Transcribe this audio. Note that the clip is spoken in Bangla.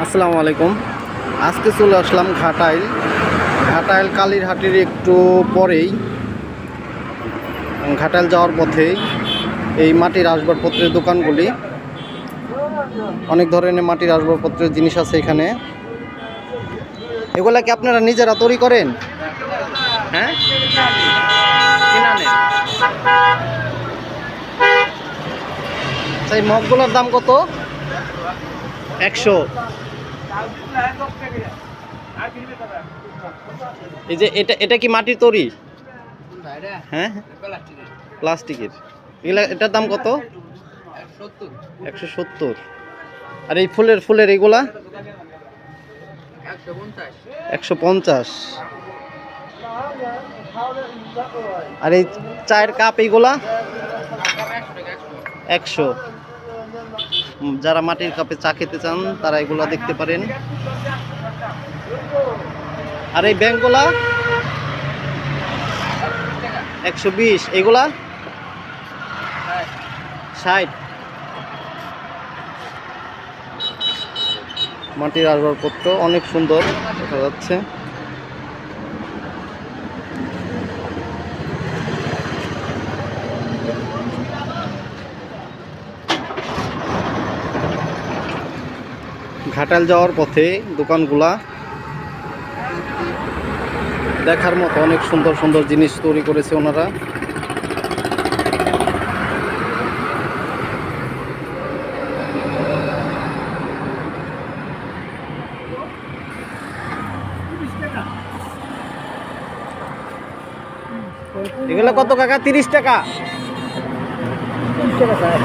আসসালামু আলাইকুম। আজকে চলে আসলাম ঘাটাইল কালীরহাটের একটু পরেই। ঘাটাইল যাওয়ার পথে এই মাটির আসবাবপত্রের দোকানগুলি, অনেক ধরনের মাটির আসবাবপত্রের জিনিস আছে এখানে। এগুলা কি আপনারা নিজেরা তৈরি করেন? হ্যাঁ, কিনা নেন। এই মগগুলোর দাম কত? 100। এই যে এটা কি মাটির তৈরি? হ্যাঁ, প্লাস্টিকের। এটার দাম কত? 170। আর এই ফুলের এগুলা 150। আর এই চায়ের কাপ এইগুলা 100। যারা মাটির কাপে চা খেতে চান তারা এগুলা দেখতে পারেন। আর এই ব্যাংকগুলা 120। এগুলা 60। মাটির আসবাবপত্র অনেক সুন্দর দেখা যাচ্ছে। ঘাটাইল যাওয়ার পথে দোকানগুলা দেখার মতো, অনেক সুন্দর সুন্দর জিনিস তৈরি করেছে ওনারা। এগুলো কত কাকা? 30 টাকা। 30 টাকা স্যার।